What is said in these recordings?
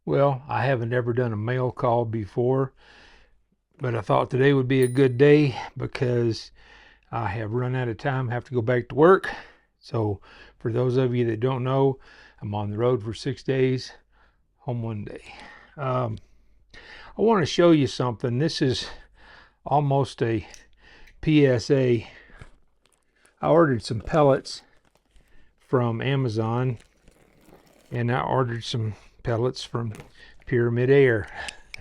Well, I haven't ever done a mail call before, but I thought today would be a good day because I have run out of time, have to go back to work. So for those of you that don't know, I'm on the road for 6 days, home 1 day. I want to show you something. This is almost a PSA. I ordered some pellets from Amazon, and I ordered some pellets from Pyramid Air.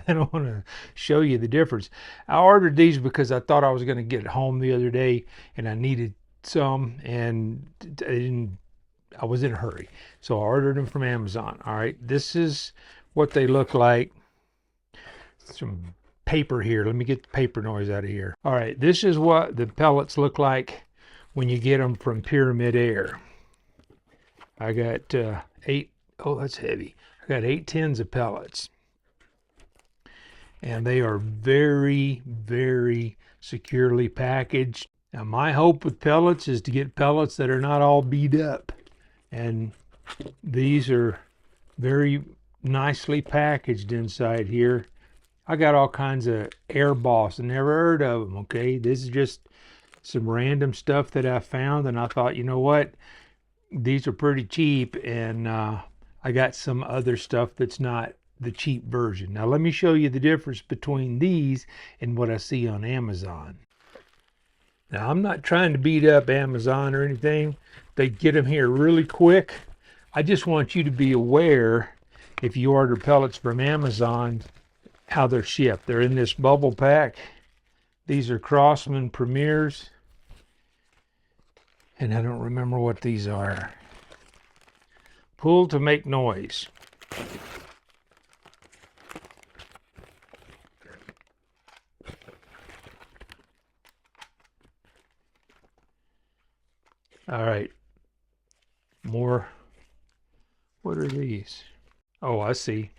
I don't want to show you the difference. I ordered these because I thought I was going to get home the other day and I needed some, and I was in a hurry. So I ordered them from Amazon. All right, this is what they look like. Some paper here. Let me get the paper noise out of here. All right, this is what the pellets look like when you get them from Pyramid Air. I got 8, oh, that's heavy. I got 8 tins of pellets. And they are very, very securely packaged. Now, my hope with pellets is to get pellets that are not all beat up. And these are very nicely packaged inside here. I got all kinds of Air Boss, never heard of them, okay? This is just some random stuff that I found, and I thought, you know what? These are pretty cheap, and I got some other stuff that's not the cheap version. Now let me show you the difference between these and what I see on Amazon. Now I'm not trying to beat up Amazon or anything. They get them here really quick. I just want you to be aware, if you order pellets from Amazon, how they're shipped. They're in this bubble pack. These are Crosman Premiers, and I don't remember what these are. Pull to make noise. All right, more. What are these? Oh, I see.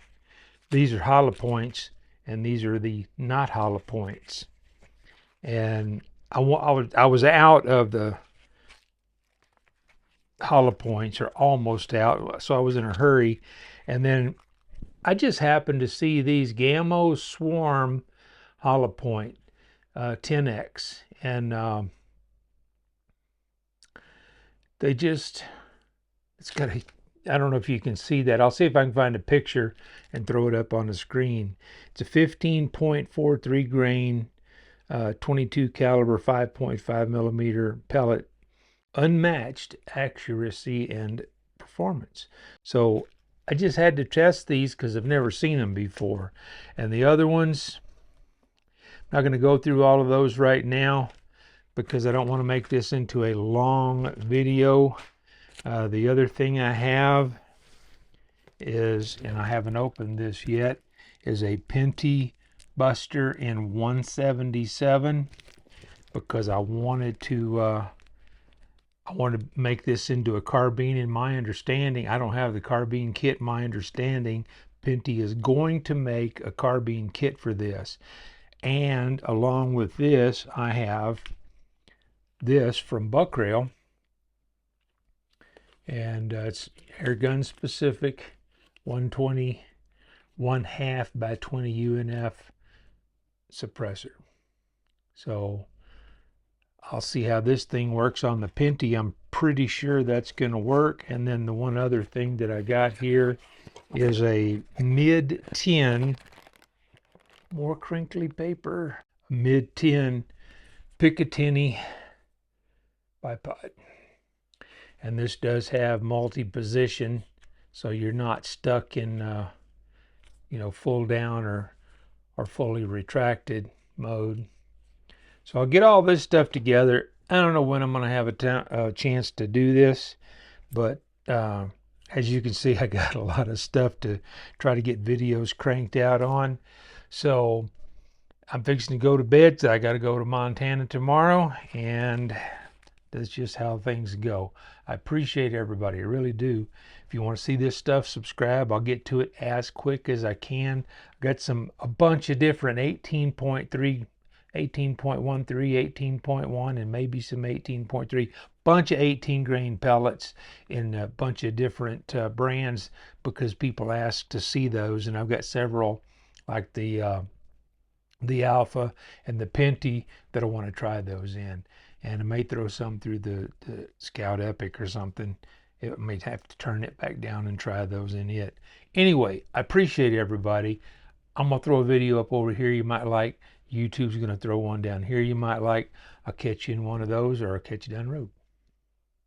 These are hollow points, and these are the not hollow points. And I was out of the hollow points, or almost out, so I was in a hurry. And then I just happened to see these Gammo Swarm hollow point 10X, and they just, it's got a, I don't know if you can see that. I'll see if I can find a picture and throw it up on the screen. It's a 15.43 grain 22 caliber 5.5 millimeter pellet, unmatched accuracy and performance. So I just had to test these because I've never seen them before. And the other ones, I'm not going to go through all of those right now because I don't want to make this into a long video. The other thing I have is, and I haven't opened this yet, is a Pinty Buster in 177, because I wanted to make this into a carbine. In my understanding, I don't have the carbine kit. My understanding, Pinty is going to make a carbine kit for this. And along with this, I have this from Buckrail, and it's Airgun specific 120 1/2 by 20 UNF suppressor. So I'll see how this thing works on the Pinty. I'm pretty sure that's going to work. And then the one other thing that I got here is a mid-10, more crinkly paper, mid-10 Picatinny bipod. And this does have multi-position, so you're not stuck in full down or fully retracted mode. So I'll get all this stuff together. I don't know when I'm going to have a chance to do this, but as you can see, I got a lot of stuff to try to get videos cranked out on. So I'm fixing to go to bed. So I got to go to Montana tomorrow, and that's just how things go. I appreciate everybody, I really do. If you want to see this stuff, subscribe. I'll get to it as quick as I can. I got a bunch of different 18.3, 18.13, 18.1, and maybe some 18.3 bunch of 18 grain pellets in a bunch of different brands because people ask to see those, and I've got several like the Alpha and the Pinty that I want to try those in, and I may throw some through the Scout Epic or something. It may have to turn it back down and try those in it. Anyway, I appreciate everybody. I'm gonna throw a video up over here you might like. YouTube's gonna throw one down here you might like. I'll catch you in one of those, or I'll catch you down the road.